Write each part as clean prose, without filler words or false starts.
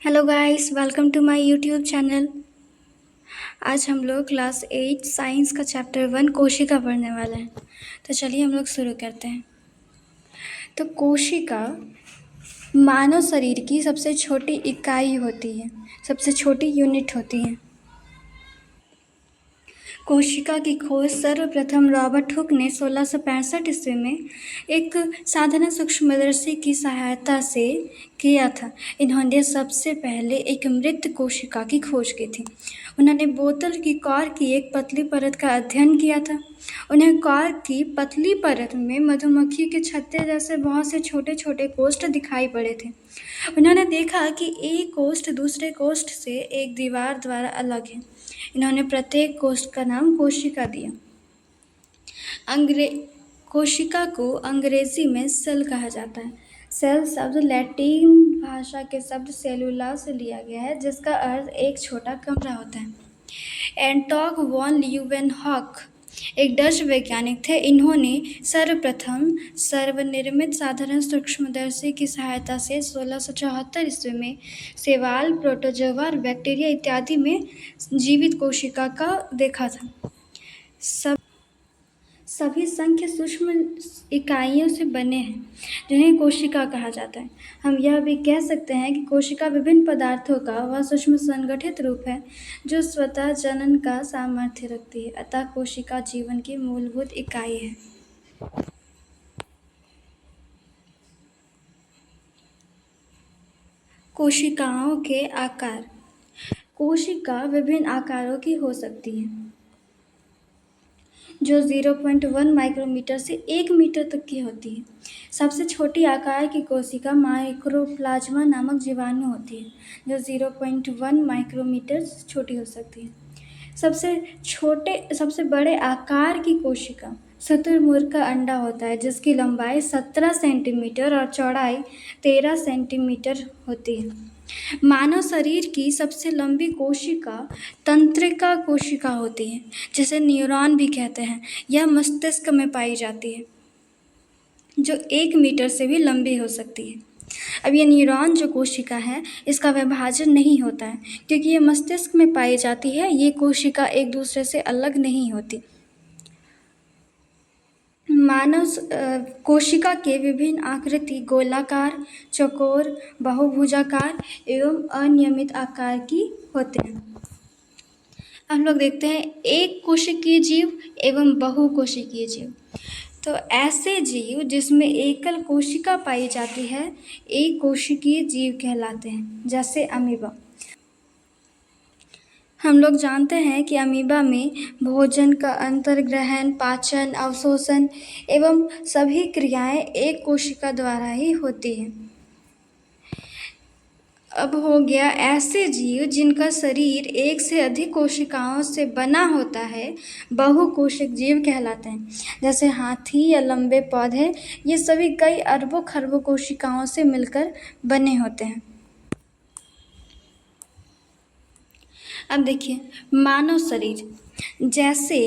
Hello guys, welcome to my YouTube channel. आज हम लोग क्लास 8 साइंस का चैप्टर 1 कोशिका पढ़ने वाले हैं। तो चलिए हम लोग शुरू करते हैं। तो कोशिका मानव शरीर की सबसे छोटी इकाई होती है, सबसे छोटी यूनिट होती है। कोशिका की खोज सर्वप्रथम रॉबर्ट हुक ने 1665 ईस्वी में एक साधारण सूक्ष्मदर्शी की सहायता से किया था। इन्होंने सबसे पहले एक मृत कोशिका की खोज की थी। उन्होंने बोतल की कॉर्क की एक पतली परत का अध्ययन किया था। उन्हें कॉर्क की पतली परत में मधुमक्खी के छत्ते जैसे बहुत से छोटे छोटे कोष्ठ दिखाई पड़े थे। उन्होंने देखा कि एक कोष्ठ दूसरे कोष्ठ से एक दीवार द्वारा अलग है। इन्होंने प्रत्येक कोष्ठ का नाम कोशिका दिया। कोशिका को अंग्रेजी में सेल कहा जाता है। सेल शब्द लैटिन भाषा के शब्द सेलुला से लिया गया है, जिसका अर्थ एक छोटा कमरा होता है। एंटोन वॉन ल्यूवेनहॉक एक डच वैज्ञानिक थे। इन्होंने सर्वप्रथम सर्वनिर्मित साधारण सूक्ष्मदर्शी की सहायता से 1674 ईस्वी में शैवाल, प्रोटोजोआ और बैक्टीरिया इत्यादि में जीवित कोशिका का देखा था। सभी संख्य सूक्ष्म इकाइयों से बने हैं, जिन्हें कोशिका कहा जाता है। हम यह भी कह सकते हैं कि कोशिका विभिन्न पदार्थों का वह सूक्ष्म संगठित रूप है जो स्वतः जनन का सामर्थ्य रखती है। अतः कोशिका जीवन की मूलभूत इकाई है। कोशिकाओं के आकार। कोशिका विभिन्न आकारों की हो सकती है, जो 0.1 माइक्रोमीटर से 1 मीटर तक की होती है। सबसे छोटी आकार की कोशिका माइक्रोप्लाज्मा नामक जीवाणु होती है, जो 0.1 माइक्रोमीटर से छोटी हो सकती है। सबसे बड़े आकार की कोशिका शुतुरमुर्ग का अंडा होता है, जिसकी लंबाई 17 सेंटीमीटर और चौड़ाई 13 सेंटीमीटर होती है। मानव शरीर की सबसे लंबी कोशिका तंत्रिका कोशिका होती है, जिसे न्यूरॉन भी कहते हैं। यह मस्तिष्क में पाई जाती है, जो 1 मीटर से भी लंबी हो सकती है। अब ये न्यूरॉन जो कोशिका है, इसका विभाजन नहीं होता है, क्योंकि ये मस्तिष्क में पाई जाती है। ये कोशिका एक दूसरे से अलग नहीं होती। मानव कोशिका के विभिन्न आकृति गोलाकार, चौकोर, बहुभुजाकार एवं अनियमित आकार की होते हैं। हम लोग देखते हैं एक कोशिकीय जीव एवं बहुकोशिकीय जीव। तो ऐसे जीव जिसमें एकल कोशिका पाई जाती है, एक कोशिकीय जीव कहलाते हैं, जैसे अमीबा। हम लोग जानते हैं कि अमीबा में भोजन का अंतर्ग्रहण, पाचन, अवशोषण एवं सभी क्रियाएं एक कोशिका द्वारा ही होती हैं। अब हो गया ऐसे जीव जिनका शरीर एक से अधिक कोशिकाओं से बना होता है, बहुकोशिक जीव कहलाते हैं। जैसे हाथी या लंबे पौधे, ये सभी कई अरबों खरबों कोशिकाओं से मिलकर बने होते हैं। अब देखिए, मानव शरीर जैसे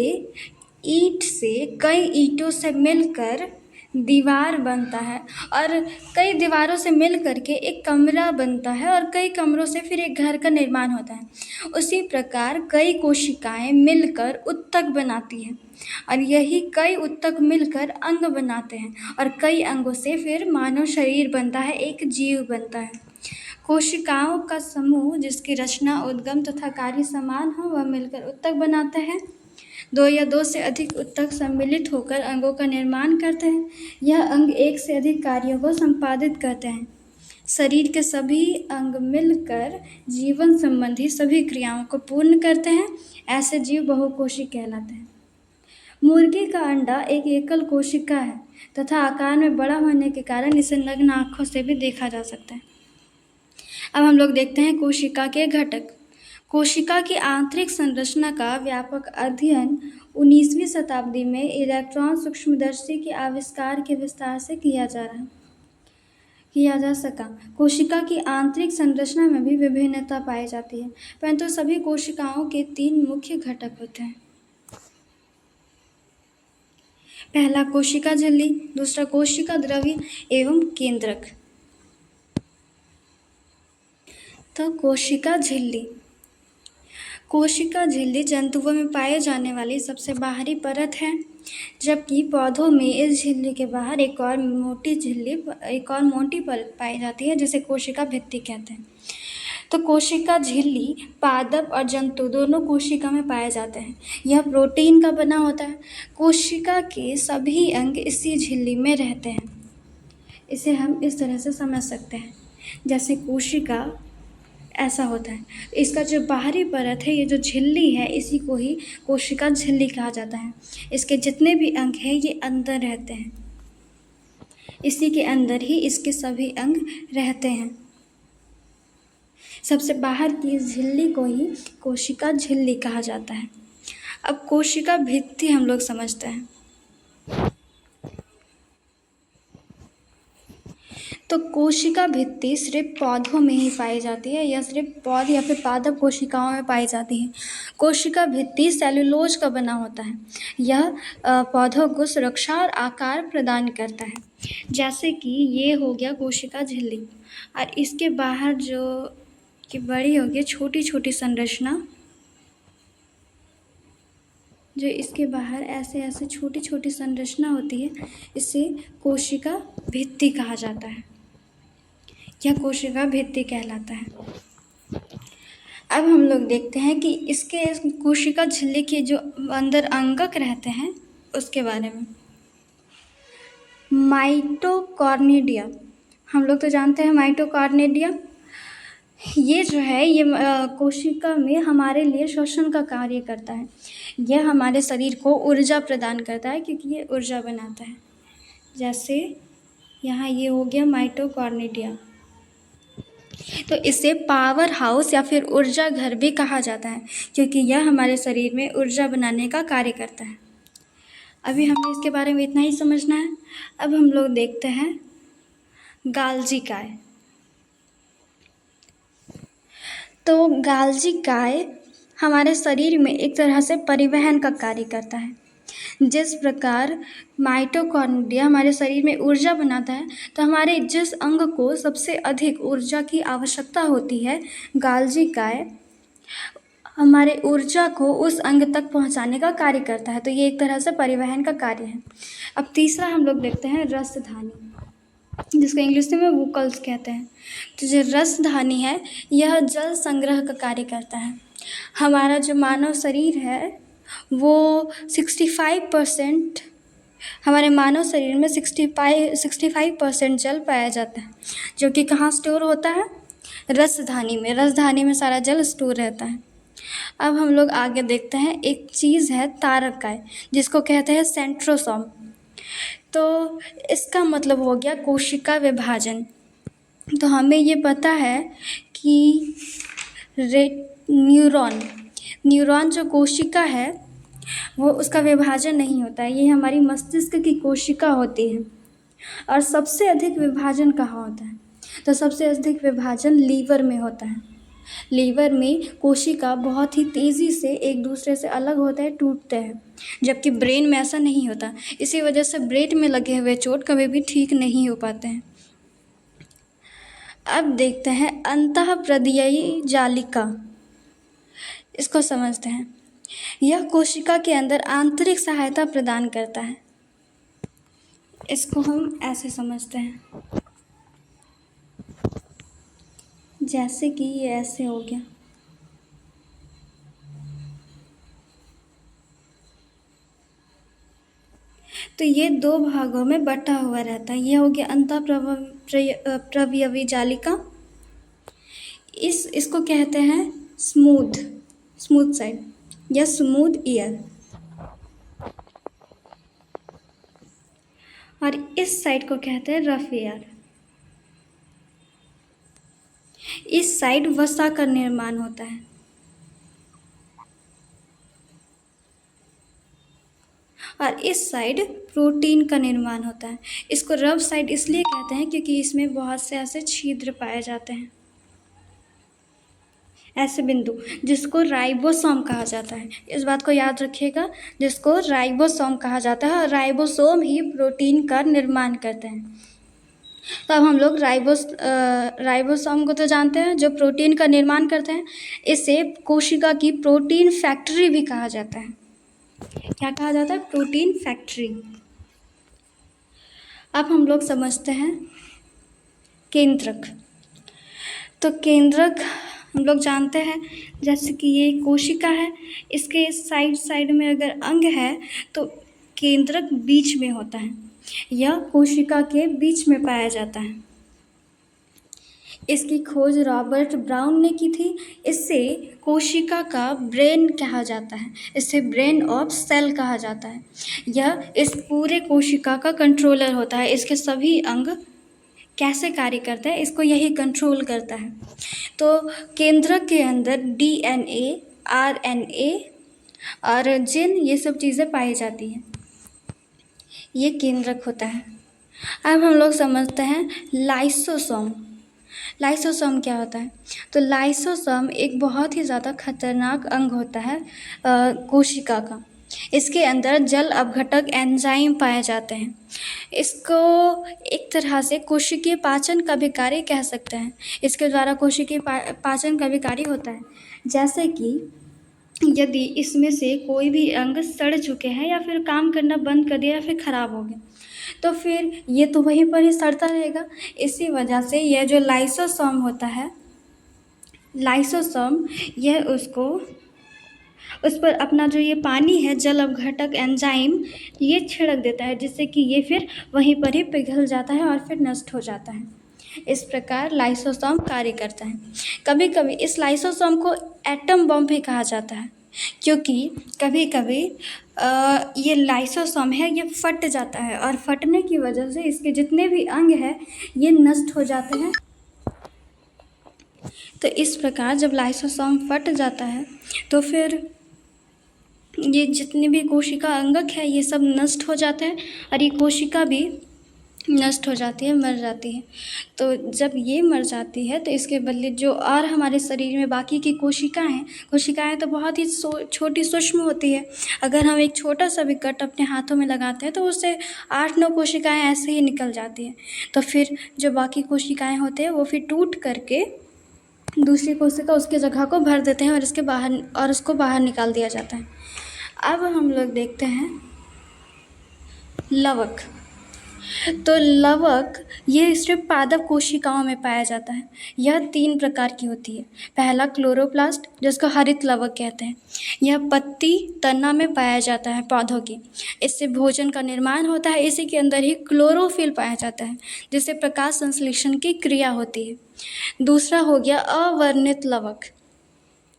ईंट से कई ईंटों से मिलकर दीवार बनता है, और कई दीवारों से मिल करके एक कमरा बनता है, और कई कमरों से फिर एक घर का निर्माण होता है। उसी प्रकार कई कोशिकाएं मिलकर उत्तक बनाती हैं, और यही कई उत्तक मिलकर अंग बनाते हैं, और कई अंगों से फिर मानव शरीर बनता है, एक जीव बनता है। कोशिकाओं का समूह जिसकी रचना, उद्गम तथा कार्य समान हो, वह मिलकर उत्तक बनाते हैं। दो या दो से अधिक उत्तक सम्मिलित होकर अंगों का निर्माण करते हैं। यह अंग एक से अधिक कार्यों को संपादित करते हैं। शरीर के सभी अंग मिलकर जीवन संबंधी सभी क्रियाओं को पूर्ण करते हैं। ऐसे जीव बहुकोशिक कहलाते हैं। मुर्गी का अंडा एक एकल कोशिका है तथा आकार में बड़ा होने के कारण इसे नग्न आँखों से भी देखा जा सकता है। अब हम लोग देखते हैं कोशिका के घटक। कोशिका की आंतरिक संरचना का व्यापक अध्ययन 19वीं शताब्दी में इलेक्ट्रॉन सूक्ष्मदर्शी के आविष्कार के विस्तार से किया जा सका। कोशिका की आंतरिक संरचना में भी विभिन्नता पाई जाती है, परंतु सभी कोशिकाओं के 3 मुख्य घटक होते हैं। पहला कोशिका झिल्ली, दूसरा कोशिका द्रव्य एवं केंद्रक। तो कोशिका झिल्ली। कोशिका झिल्ली जंतुओं में पाए जाने वाली सबसे बाहरी परत है, जबकि पौधों में इस झिल्ली के बाहर एक और मोटी परत पाई जाती है जिसे कोशिका भित्ति कहते हैं। तो कोशिका झिल्ली पादप और जंतु दोनों कोशिका में पाए जाते हैं। यह प्रोटीन का बना होता है। कोशिका के सभी अंग इसी झिल्ली में रहते हैं। इसे हम इस तरह से समझ सकते हैं, जैसे कोशिका ऐसा होता है। इसका जो बाहरी परत है, ये जो झिल्ली है, इसी को ही कोशिका झिल्ली कहा जाता है। इसके जितने भी अंग हैं ये अंदर रहते हैं, इसी के अंदर ही इसके सभी अंग रहते हैं। सबसे बाहर की इस झिल्ली को ही कोशिका झिल्ली कहा जाता है। अब कोशिका भित्ति हम लोग समझते हैं। तो कोशिका भित्ति सिर्फ पौधों में ही पाई जाती है, या सिर्फ पौध या फिर पादप कोशिकाओं में पाई जाती है। कोशिका भित्ति सेलुलोज का बना होता है। यह पौधों को सुरक्षा और आकार प्रदान करता है। जैसे कि ये हो गया कोशिका झिल्ली, और इसके बाहर जो कि बड़ी होगी छोटी छोटी संरचना, जो इसके बाहर ऐसे ऐसे छोटी छोटी संरचना होती है, इसे कोशिका भित्ति कहा जाता है। यह कोशिका भित्ति कहलाता है। अब हम लोग देखते हैं कि इसके कोशिका झिल्ली के जो अंदर अंगक रहते हैं उसके बारे में। माइटोकॉर्निडिया, हम लोग तो जानते हैं माइटोकॉर्निडिया। ये जो है ये कोशिका में हमारे लिए श्वसन का कार्य करता है। यह हमारे शरीर को ऊर्जा प्रदान करता है, क्योंकि ये ऊर्जा बनाता है। जैसे यहाँ ये हो गया माइटोकॉर्निडिया। तो इसे पावर हाउस या फिर ऊर्जा घर भी कहा जाता है, क्योंकि यह हमारे शरीर में ऊर्जा बनाने का कार्य करता है। अभी हमें इसके बारे में इतना ही समझना है। अब हम लोग देखते हैं गाल्जी काय। तो गाल्जी काय हमारे शरीर में एक तरह से परिवहन का कार्य करता है। जिस प्रकार माइटोकॉन्ड्रिया हमारे शरीर में ऊर्जा बनाता है, तो हमारे जिस अंग को सबसे अधिक ऊर्जा की आवश्यकता होती है, गाल्जी काय हमारे ऊर्जा को उस अंग तक पहुंचाने का कार्य करता है। तो ये एक तरह से परिवहन का कार्य है। अब तीसरा हम लोग देखते हैं रसधानी, जिसको इंग्लिश में वोकल्स कहते हैं। तो जो रसधानी है, यह जल संग्रह का कार्य करता है। हमारा जो मानव शरीर है वो 65% हमारे मानव शरीर में 65% जल पाया जाता है, जो कि कहाँ स्टोर होता है? रसधानी में। रसधानी में सारा जल स्टोर रहता है। अब हम लोग आगे देखते हैं, एक चीज़ है तारकाय, जिसको कहते हैं सेंट्रोसोम। तो इसका मतलब हो गया कोशिका विभाजन। तो हमें ये पता है कि न्यूरॉन जो कोशिका है वो उसका विभाजन नहीं होता है। ये हमारी मस्तिष्क की कोशिका होती है। और सबसे अधिक विभाजन कहाँ होता है? तो सबसे अधिक विभाजन लीवर में होता है। लीवर में कोशिका बहुत ही तेज़ी से एक दूसरे से अलग होते हैं, टूटते हैं, जबकि ब्रेन में ऐसा नहीं होता। इसी वजह से ब्रेन में लगे हुए चोट कभी भी ठीक नहीं हो पाते हैं। अब देखते हैं अंतःप्रदियी जालिका, इसको समझते हैं। यह कोशिका के अंदर आंतरिक सहायता प्रदान करता है। इसको हम ऐसे समझते हैं, जैसे कि ये ऐसे हो गया। तो ये दो भागों में बटा हुआ रहता है। ये हो गया अंतःप्रवियी जालिका। इसको कहते हैं स्मूथ साइड या स्मूथ ईयर, और इस साइड को कहते हैं रफ ईयर। इस साइड वसा का निर्माण होता है, और इस साइड प्रोटीन का निर्माण होता है। इसको रफ साइड इसलिए कहते हैं क्योंकि इसमें बहुत से ऐसे छिद्र पाए जाते हैं, ऐसे बिंदु, जिसको राइबोसोम कहा जाता है। इस बात को याद रखिएगा, जिसको राइबोसोम कहा जाता है, और राइबोसोम ही प्रोटीन का निर्माण करते हैं। तो अब हम लोग राइबोसोम को तो जानते हैं, जो प्रोटीन का निर्माण करते हैं। इसे कोशिका की प्रोटीन फैक्ट्री भी कहा जाता है। क्या कहा जाता है? Protein factory. अब हम लोग समझते हैं केंद्रक। तो केंद्रक हम लोग जानते हैं, जैसे कि ये कोशिका है, इसके साइड साइड में अगर अंग है तो केंद्रक बीच में होता है। यह कोशिका के बीच में पाया जाता है। इसकी खोज रॉबर्ट ब्राउन ने की थी। इससे कोशिका का ब्रेन कहा जाता है, इसे ब्रेन ऑफ सेल कहा जाता है। यह इस पूरे कोशिका का कंट्रोलर होता है। इसके सभी अंग कैसे कार्य करते हैं, इसको यही कंट्रोल करता है। तो केंद्रक के अंदर DNA, RNA और जीन, ये सब चीज़ें पाई जाती हैं। ये केंद्रक होता है। अब हम लोग समझते हैं लाइसोसोम। लाइसोसोम क्या होता है? तो लाइसोसोम एक बहुत ही ज़्यादा खतरनाक अंग होता है कोशिका का। इसके अंदर जल अपघटक एंजाइम पाए जाते हैं। इसको एक तरह से कोशिकीय पाचन का भी कार्य कह सकते हैं। इसके द्वारा कोशिकीय पाचन का भी कार्य होता है। जैसे कि यदि इसमें से कोई भी अंग सड़ चुके हैं या फिर काम करना बंद कर दिया या फिर ख़राब हो गया, तो फिर ये तो वहीं पर ही सड़ता रहेगा। इसी वजह से यह जो लाइसोसोम होता है, लाइसोसोम, यह उस पर अपना जो ये पानी है, जल अपघटक एंजाइम, ये छिड़क देता है, जिससे कि ये फिर वहीं पर ही पिघल जाता है और फिर नष्ट हो जाता है। इस प्रकार लाइसोसोम कार्य करता है। कभी कभी इस लाइसोसोम को एटम बम भी कहा जाता है, क्योंकि कभी कभी ये लाइसोसोम है, ये फट जाता है और फटने की वजह से इसके जितने भी अंग हैं ये नष्ट हो जाते हैं। तो इस प्रकार जब लाइसोसोम फट जाता है तो फिर ये जितने भी कोशिका अंगक है ये सब नष्ट हो जाते हैं और ये कोशिका भी नष्ट हो जाती है, मर जाती है। तो जब ये मर जाती है तो इसके बदले जो और हमारे शरीर में बाकी की कोशिकाएं तो बहुत ही छोटी सूक्ष्म होती है। अगर हम एक छोटा सा भी कट अपने हाथों में लगाते हैं तो उससे 8-9 कोशिकाएं ऐसे ही निकल जाती हैं। तो फिर जो बाकी कोशिकाएं होते हैं वो फिर टूट करके दूसरी कोशिका उसके जगह को भर देते हैं और उसको बाहर निकाल दिया जाता है। अब हम लोग देखते हैं लवक। तो लवक ये सिर्फ पादप कोशिकाओं में पाया जाता है। यह 3 प्रकार की होती है। पहला क्लोरोप्लास्ट, जिसको हरित लवक कहते हैं। यह पत्ती तना में पाया जाता है पौधों की। इससे भोजन का निर्माण होता है। इसी के अंदर ही क्लोरोफिल पाया जाता है, जिससे प्रकाश संश्लेषण की क्रिया होती है। दूसरा हो गया अवर्णित लवक।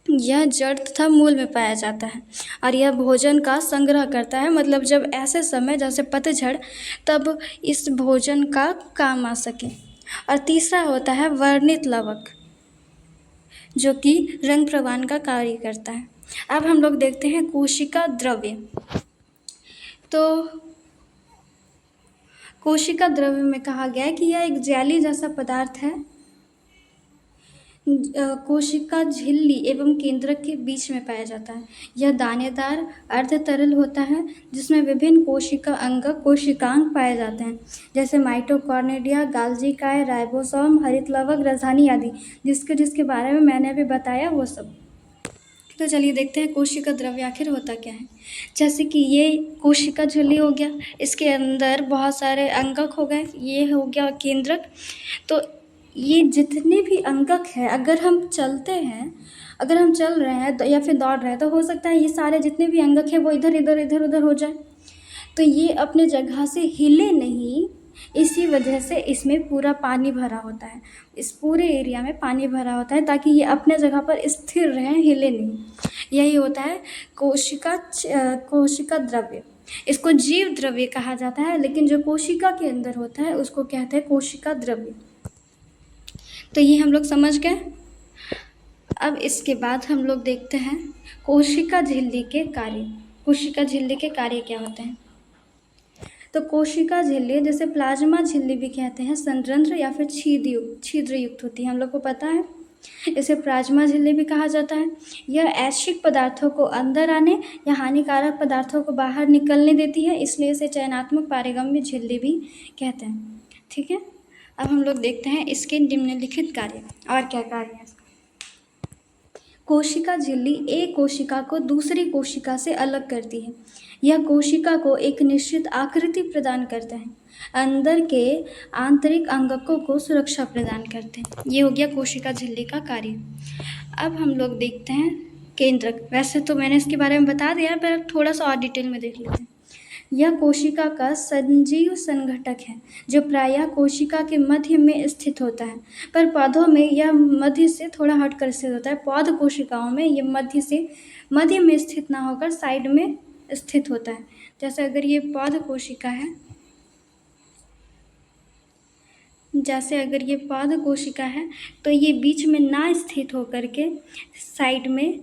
यह जड़ तथा मूल में पाया जाता है और यह भोजन का संग्रह करता है। मतलब जब ऐसे समय जैसे पतझड़, तब इस भोजन का काम आ सके। और तीसरा होता है वर्णित लवक, जो कि रंग प्रवाहन का कार्य करता है। अब हम लोग देखते हैं कोशिका द्रव्य। तो कोशिका द्रव्य में कहा गया है कि यह एक जेली जैसा पदार्थ है, कोशिका झिल्ली एवं केंद्रक के बीच में पाया जाता है। यह दानेदार अर्ध तरल होता है, जिसमें विभिन्न कोशिका अंगक कोशिकांग पाए जाते हैं, जैसे माइटोकॉन्ड्रिया, गाल्जी काय, राइबोसोम, हरित लवक, राजधानी आदि, जिसके बारे में मैंने अभी बताया वो सब। तो चलिए देखते हैं कोशिका द्रव्य आखिर होता क्या है। जैसे कि ये कोशिका झिल्ली हो गया, इसके अंदर बहुत सारे अंगक हो गए, ये हो गया केंद्रक। तो ये जितने भी अंगक हैं, अगर हम चल रहे हैं तो या फिर दौड़ रहे हैं, तो हो सकता है ये सारे जितने भी अंगक हैं वो इधर उधर हो जाए। तो ये अपने जगह से हिले नहीं, इसी वजह से इसमें पूरा पानी भरा होता है। इस पूरे एरिया में पानी भरा होता है ताकि ये अपने जगह पर स्थिर रहें, हिले नहीं। यही होता है कोशिका द्रव्य। इसको जीव द्रव्य कहा जाता है, लेकिन जो कोशिका के अंदर होता है उसको कहते हैं कोशिका द्रव्य। तो ये हम लोग समझ गए। अब इसके बाद हम लोग देखते हैं कोशिका झिल्ली के कार्य। कोशिका झिल्ली के कार्य क्या होते हैं? तो कोशिका झिल्ली, जैसे प्लाज्मा झिल्ली भी कहते हैं, संरंध्र या फिर छिद्र युक्त होती है, हम लोग को पता है। इसे प्लाज्मा झिल्ली भी कहा जाता है। यह ऐच्छिक पदार्थों को अंदर आने या हानिकारक पदार्थों को बाहर निकलने देती है, इसलिए इसे चयनात्मक पारगम्य झिल्ली भी कहते हैं। ठीक है। अब हम लोग देखते हैं इसके निम्नलिखित कार्य और क्या कार्य है। कोशिका झिल्ली एक कोशिका को दूसरी कोशिका से अलग करती है। यह कोशिका को एक निश्चित आकृति प्रदान करता है, अंदर के आंतरिक अंगकों को सुरक्षा प्रदान करते हैं। ये हो गया कोशिका झिल्ली का कार्य। अब हम लोग देखते हैं केंद्रक। वैसे तो मैंने इसके बारे में बता दिया, पर थोड़ा सा और डिटेल में देख लेते हैं। यह कोशिका का सजीव संघटक है जो प्रायः कोशिका के मध्य में स्थित होता है, पर पौधों में यह मध्य से थोड़ा हटकर स्थित होता है। पौध कोशिकाओं में यह मध्य में स्थित ना होकर साइड में स्थित होता है। जैसे अगर ये पौध कोशिका है, तो ये बीच में ना स्थित होकर के साइड में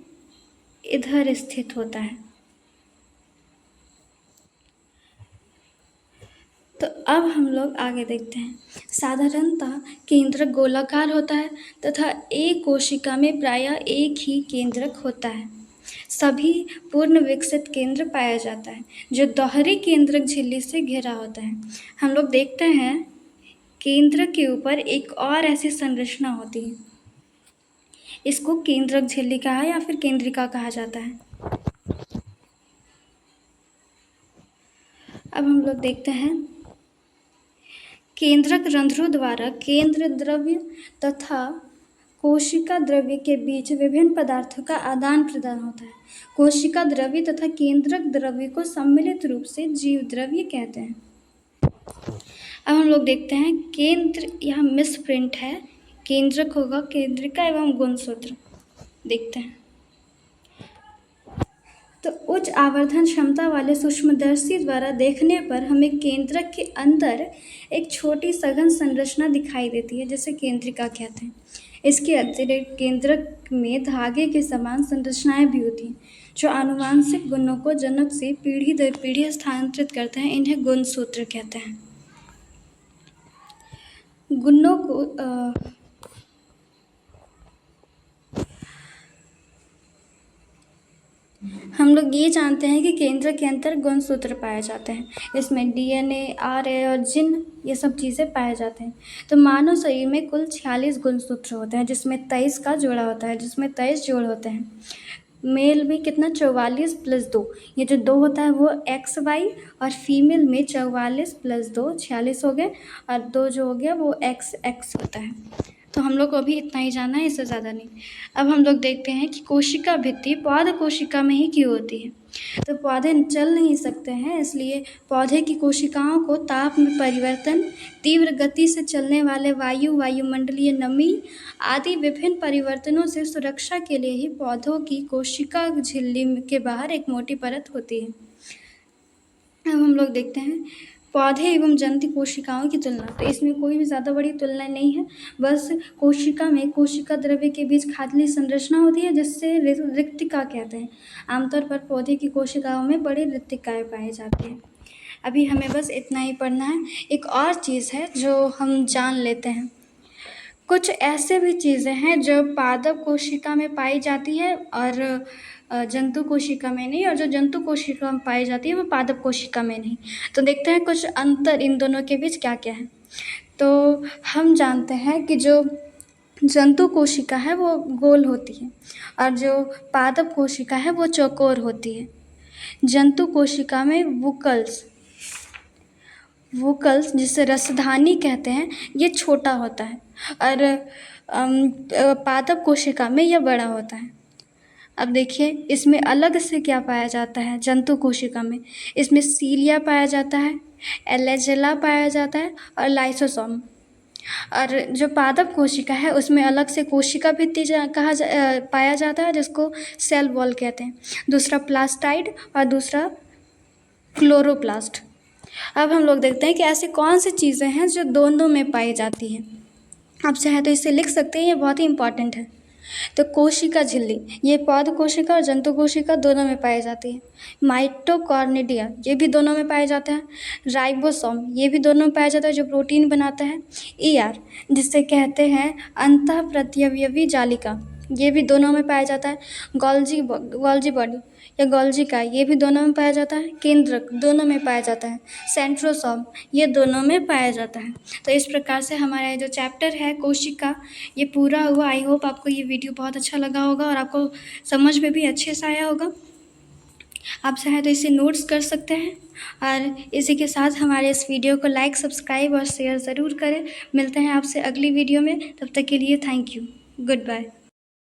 इधर स्थित होता है। तो अब हम लोग आगे देखते हैं। साधारणतः केंद्रक गोलाकार होता है तथा एक कोशिका में प्रायः एक ही केंद्रक होता है। सभी पूर्ण विकसित केंद्र पाया जाता है जो दोहरी केंद्रक झिल्ली से घिरा होता है। हम लोग देखते हैं केंद्र के ऊपर एक और ऐसी संरचना होती है, इसको केंद्रक झिल्ली कहा या फिर केंद्रिका कहा जाता है। अब हम लोग देखते हैं केंद्रक रंध्रों द्वारा केंद्र द्रव्य तथा कोशिका द्रव्य के बीच विभिन्न पदार्थों का आदान प्रदान होता है। कोशिका द्रव्य तथा केंद्रक द्रव्य को सम्मिलित रूप से जीव द्रव्य कहते हैं। अब हम लोग देखते हैं केंद्र, यह मिस प्रिंट है, केंद्रक होगा केंद्रिका एवं गुणसूत्र। देखते हैं तो उच्च आवर्धन क्षमता वाले सूक्ष्मदर्शी द्वारा देखने पर हमें केंद्रक के अंदर एक छोटी सघन संरचना दिखाई देती है, जिसे केंद्रिका कहते हैं। इसके अतिरिक्त केंद्रक में धागे के समान संरचनाएं भी होती हैं जो आनुवांशिक गुणों को जनक से पीढ़ी दर पीढ़ी स्थानांतरित करते हैं। इन्हें गुणसूत्र कहते हैं। गुणों को हम लोग ये जानते हैं कि केंद्र के अंदर गुणसूत्र पाए जाते हैं। इसमें डीएनए, आरए और जिन ये सब चीज़ें पाए जाते हैं। तो मानव शरीर में कुल 46 गुणसूत्र होते हैं, जिसमें 23 का जोड़ा होता है, जिसमें 23 जोड़ होते हैं। मेल में कितना 44 + 2, ये जो 2 होता है वो XY, और फीमेल में 44 + 2 46 हो गए, और 2 जो हो गया वो XX होता है। तो हम लोग को अभी इतना ही जानना है, इससे ज़्यादा नहीं। अब हम लोग देखते हैं कि कोशिका भित्ति पौध कोशिका में ही क्यों होती है। तो पौधे चल नहीं सकते हैं, इसलिए पौधे की कोशिकाओं को ताप में परिवर्तन, तीव्र गति से चलने वाले वायुमंडलीय नमी आदि विभिन्न परिवर्तनों से सुरक्षा के लिए ही पौधों की कोशिका झिल्ली के बाहर एक मोटी परत होती है। अब हम लोग देखते हैं पौधे एवं जंतु कोशिकाओं की तुलना। तो इसमें कोई भी ज़्यादा बड़ी तुलना नहीं है, बस कोशिका में कोशिका द्रव्य के बीच खाद्य संरचना होती है, जिससे रिक्तिका कहते हैं। आमतौर पर पौधे की कोशिकाओं में बड़ी रिक्तिकाएँ पाई जाती हैं। अभी हमें बस इतना ही पढ़ना है। एक और चीज़ है जो हम जान लेते हैं, कुछ ऐसे भी चीज़ें हैं जो पादप कोशिका में पाई जाती है और जंतु कोशिका में नहीं, और जो जंतु कोशिका में पाई जाती है वो पादप कोशिका में नहीं। तो देखते हैं कुछ अंतर इन दोनों के बीच क्या क्या है। तो हम जानते हैं कि जो जंतु कोशिका है वो गोल होती है और जो पादप कोशिका है वो चौकोर होती है। जंतु कोशिका में वुकल्स जिसे रसधानी कहते हैं, ये छोटा होता है, और पादप कोशिका में यह बड़ा होता है। अब देखिए इसमें अलग से क्या पाया जाता है। जंतु कोशिका में इसमें सीलिया पाया जाता है, एलेजेला पाया जाता है और लाइसोसोम। और जो पादप कोशिका है उसमें अलग से कोशिका भित्ति पाया जाता है, जिसको सेल वॉल कहते हैं। दूसरा प्लास्टाइड और दूसरा क्लोरोप्लास्ट। अब हम लोग देखते हैं कि ऐसी कौन सी चीज़ें हैं जो दोनों में पाई जाती हैं। आप चाहे तो इसे लिख सकते हैं, ये बहुत ही इंपॉर्टेंट है। तो कोशिका झिल्ली ये पौध कोशिका और जंतु कोशिका दोनों में पाई जाती है। माइटोकॉर्निडिया ये भी दोनों में पाए जाते हैं। राइबोसोम ये भी दोनों में पाया जाता है, जो प्रोटीन बनाता है। ER जिसे कहते हैं अंतःप्रत्ययवी जालिका, ये भी दोनों में पाया जाता है। गोल्जी बॉडी या गोल्जी का ये भी दोनों में पाया जाता है। केंद्रक दोनों में पाया जाता है। सेंट्रोसोम ये दोनों में पाया जाता है। तो इस प्रकार से हमारा जो चैप्टर है कोशिका ये पूरा हुआ। आई होप आपको ये वीडियो बहुत अच्छा लगा होगा और आपको समझ में भी अच्छे से आया होगा। आप चाहें तो इसे नोट्स कर सकते हैं। और इसी के साथ हमारे इस वीडियो को लाइक, सब्सक्राइब और शेयर ज़रूर करें। मिलते हैं आपसे अगली वीडियो में, तब तक के लिए थैंक यू, गुड बाय।